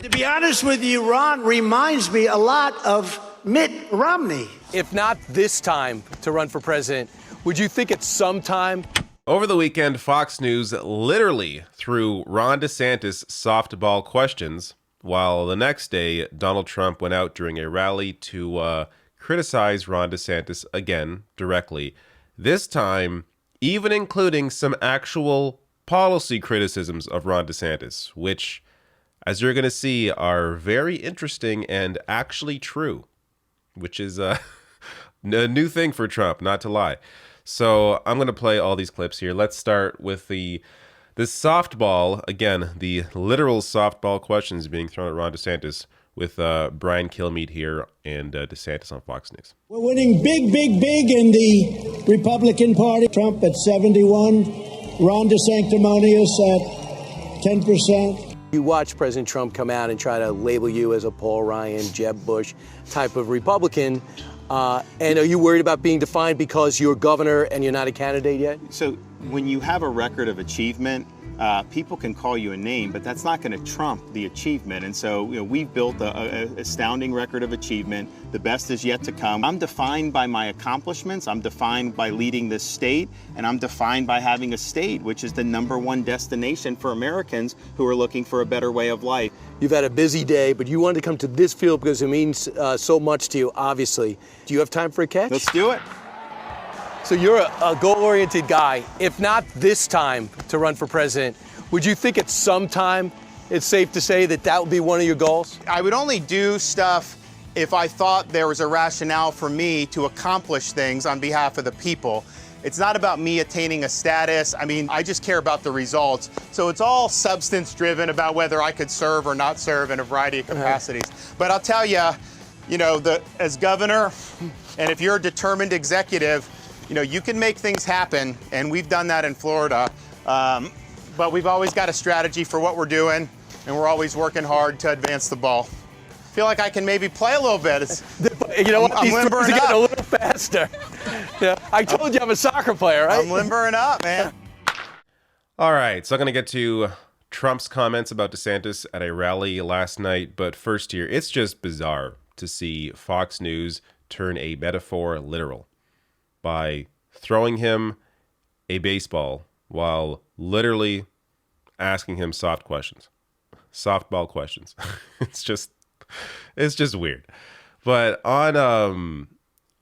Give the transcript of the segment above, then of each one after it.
To be honest with you, Ron reminds me a lot of Mitt Romney. If not this time to run for president, would you think it's some time? Over the weekend, Fox News literally threw Ron DeSantis softball questions, while the next day, Donald Trump went out during a rally to criticize Ron DeSantis again directly. This time, even including some actual policy criticisms of Ron DeSantis, which, as you're going to see, are very interesting and actually true, which is a new thing for Trump, not to lie. So I'm going to play all these clips here. Let's start with the softball, again, the literal softball questions being thrown at Ron DeSantis with Brian Kilmeade here and DeSantis on Fox News. We're winning big, big, big in the Republican Party. Trump at 71, Ron DeSanctimonious at 10%. You watch President Trump come out and try to label you as a Paul Ryan, Jeb Bush type of Republican. And are you worried about being defined because you're governor and you're not a candidate yet? So when you have a record of achievement, people can call you a name, but that's not going to trump the achievement. And so, we've built an astounding record of achievement. The best is yet to come. I'm defined by my accomplishments. I'm defined by leading this state, and I'm defined by having a state which is the #1 destination for Americans who are looking for a better way of life. You've had a busy day, but you wanted to come to this field because it means so much to you, obviously. Do you have time for a catch? Let's do it. So you're a goal-oriented guy. If not this time to run for president, would you think at some time it's safe to say that that would be one of your goals? I would only do stuff if I thought there was a rationale for me to accomplish things on behalf of the people. It's not about me attaining a status. I mean, I just care about the results. So it's all substance-driven about whether I could serve or not serve in a variety of capacities. But I'll tell you, as governor, and if you're a determined executive, you can make things happen, and we've done that in Florida. But we've always got a strategy for what we're doing, and we're always working hard to advance the ball. I feel like I can maybe play a little bit. You know what? I'm These limbering throws are getting up. a little faster. Yeah, I told you I'm a soccer player, right? I'm limbering up, man. All right, so I'm going to get to Trump's comments about DeSantis at a rally last night. But first here, it's just bizarre to see Fox News turn a metaphor literal by throwing him a baseball while literally asking him softball questions. It's just weird. But on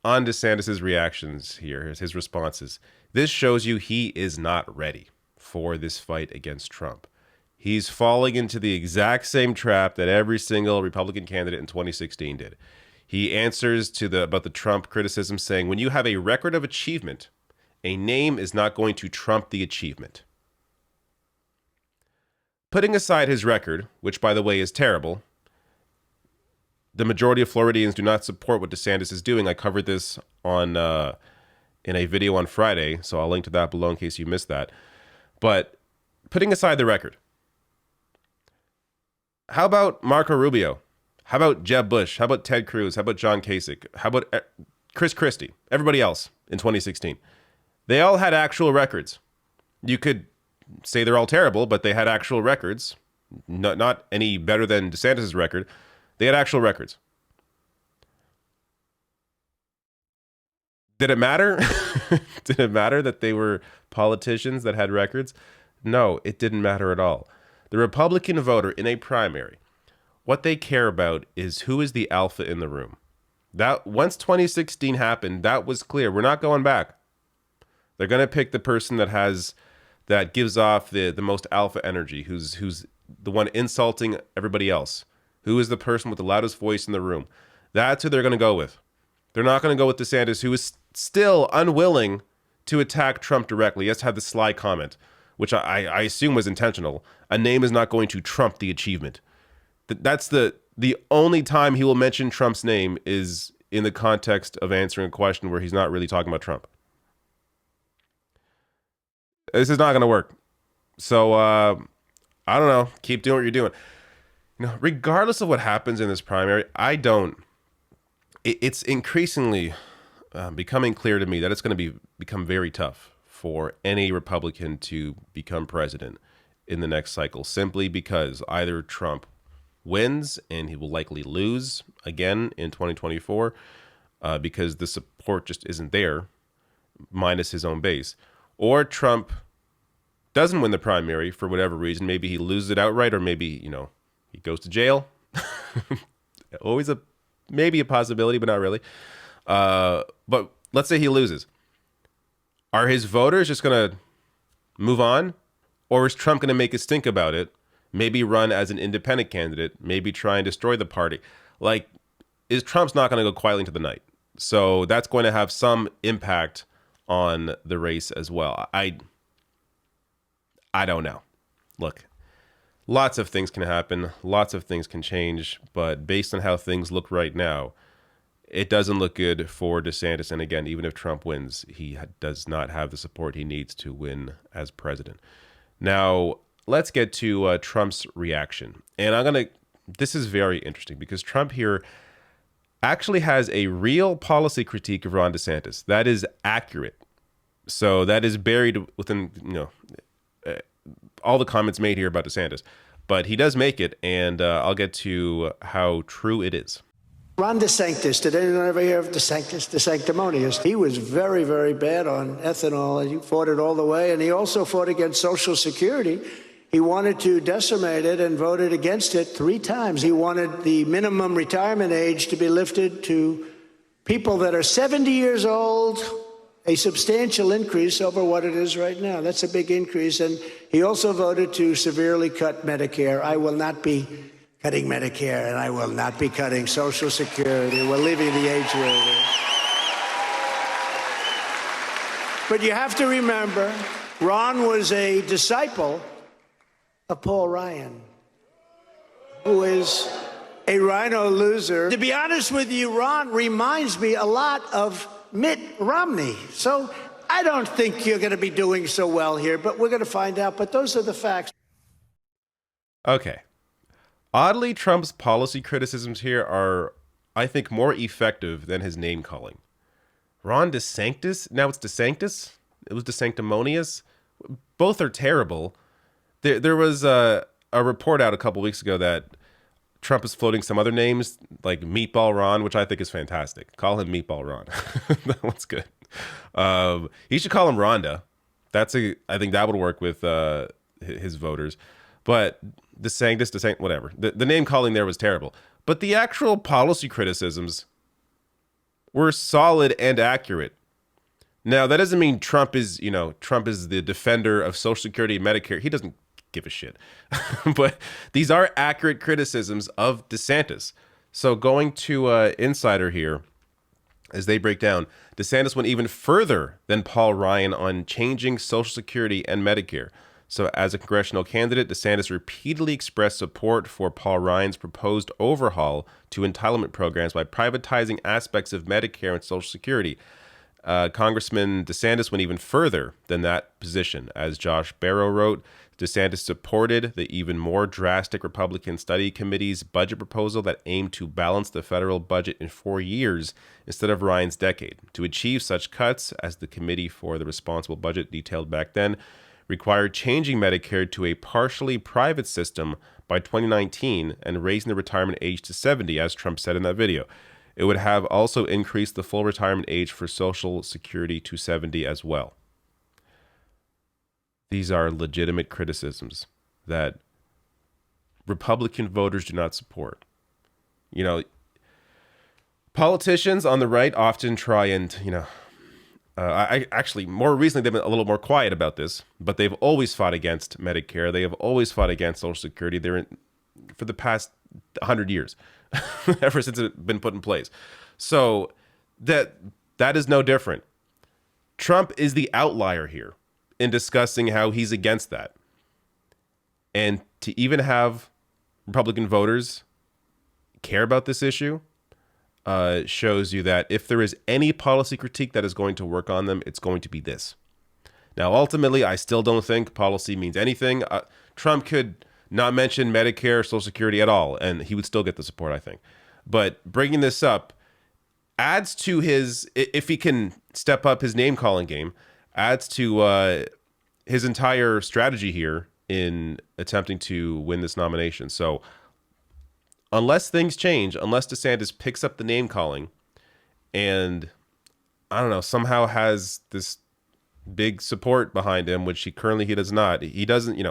DeSantis's reactions here, his responses, this shows you he is not ready for this fight against Trump. He's falling into the exact same trap that every single Republican candidate in 2016 did. He answers about the Trump criticism saying, when you have a record of achievement, a name is not going to trump the achievement. Putting aside his record, which, by the way, is terrible, the majority of Floridians do not support what DeSantis is doing. I covered this in a video on Friday, so I'll link to that below in case you missed that. But putting aside the record, how about Marco Rubio? How about Jeb Bush? How about Ted Cruz? How about John Kasich? How about Chris Christie? Everybody else in 2016. They all had actual records. You could say they're all terrible, but they had actual records. Not any better than DeSantis' record. They had actual records. Did it matter? Did it matter that they were politicians that had records? No, it didn't matter at all. The Republican voter in a primary, what they care about is who is the alpha in the room. That once 2016 happened, that was clear. We're not going back. They're going to pick the person that gives off the most alpha energy, who's the one insulting everybody else, who is the person with the loudest voice in the room. That's who they're going to go with. They're not going to go with DeSantis, who is still unwilling to attack Trump directly. He has had the sly comment, which I assume was intentional. A name is not going to trump the achievement. That's the only time he will mention Trump's name is in the context of answering a question where he's not really talking about Trump. This is not going to work. So, I don't know. Keep doing what you're doing. Regardless of what happens in this primary, it's increasingly becoming clear to me that it's going to become very tough for any Republican to become president in the next cycle, simply because either Trump wins, and he will likely lose again in 2024 because the support just isn't there, minus his own base. Or Trump doesn't win the primary for whatever reason. Maybe he loses it outright, or maybe, he goes to jail. Always maybe a possibility, but not really. But let's say he loses. Are his voters just going to move on? Or is Trump going to make us think about it? Maybe run as an independent candidate, maybe try and destroy the party. Is Trump's not going to go quietly into the night? So that's going to have some impact on the race as well. I don't know. Look, lots of things can happen. Lots of things can change. But based on how things look right now, it doesn't look good for DeSantis. And again, even if Trump wins, he does not have the support he needs to win as president. Now, let's get to Trump's reaction. And this is very interesting because Trump here actually has a real policy critique of Ron DeSantis. That is accurate. So that is buried within, all the comments made here about DeSantis. But he does make it, and I'll get to how true it is. Ron DeSantis, did anyone ever hear of DeSantis, the sanctimonious? He was very, very bad on ethanol, and he fought it all the way. And he also fought against Social Security. He wanted to decimate it and voted against it 3 times. He wanted the minimum retirement age to be lifted to people that are 70 years old, a substantial increase over what it is right now. That's a big increase. And he also voted to severely cut Medicare. I will not be cutting Medicare, and I will not be cutting Social Security. We're leaving the age where it is. But you have to remember, Ron was a disciple of Paul Ryan, who is a rhino loser. To be honest with you, Ron reminds me a lot of Mitt Romney. So I don't think you're going to be doing so well here, but we're going to find out. But those are the facts. Okay. Oddly, Trump's policy criticisms here are, I think, more effective than his name calling. Ron DeSantis? Now it's DeSantis? It was DeSanctimonious? Both are terrible. There was a report out a couple weeks ago that Trump is floating some other names, like Meatball Ron, which I think is fantastic. Call him Meatball Ron. That one's good. He should call him Rhonda. I think that would work with his voters. But DeSantis, whatever. The name calling there was terrible. But the actual policy criticisms were solid and accurate. Now, that doesn't mean Trump is the defender of Social Security and Medicare. He doesn't give a shit. But these are accurate criticisms of DeSantis. So going to Insider here, as they break down, DeSantis went even further than Paul Ryan on changing Social Security and Medicare. So as a congressional candidate, DeSantis repeatedly expressed support for Paul Ryan's proposed overhaul to entitlement programs by privatizing aspects of Medicare and Social Security. Congressman DeSantis went even further than that position. As Josh Barrow wrote, DeSantis supported the even more drastic Republican Study Committee's budget proposal that aimed to balance the federal budget in 4 years instead of Ryan's decade. To achieve such cuts, as the Committee for the Responsible Budget detailed back then, required changing Medicare to a partially private system by 2019 and raising the retirement age to 70, as Trump said in that video. It would have also increased the full retirement age for Social Security to 70 as well. These are legitimate criticisms that Republican voters do not support. Politicians on the right often try and, I actually, more recently, they've been a little more quiet about this, but they've always fought against Medicare. They have always fought against Social Security. For the past 100 years, ever since it's been put in place. So that is no different. Trump is the outlier here in discussing how he's against that. And to even have Republican voters care about this issue shows you that if there is any policy critique that is going to work on them, it's going to be this. Now, ultimately, I still don't think policy means anything. Trump could not mention Medicare, Social Security at all, and he would still get the support, I think. But bringing this up adds to his, if he can step up his name-calling game, adds to his entire strategy here in attempting to win this nomination. So unless things change, unless DeSantis picks up the name calling and, I don't know, somehow has this big support behind him, which he does not. He doesn't,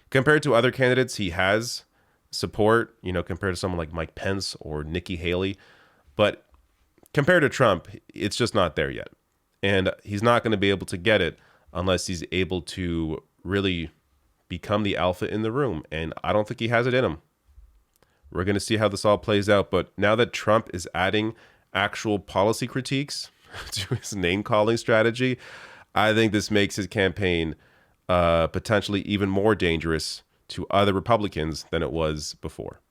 compared to other candidates, he has support, compared to someone like Mike Pence or Nikki Haley. But compared to Trump, it's just not there yet. And he's not going to be able to get it unless he's able to really become the alpha in the room. And I don't think he has it in him. We're going to see how this all plays out. But now that Trump is adding actual policy critiques to his name-calling strategy, I think this makes his campaign potentially even more dangerous to other Republicans than it was before.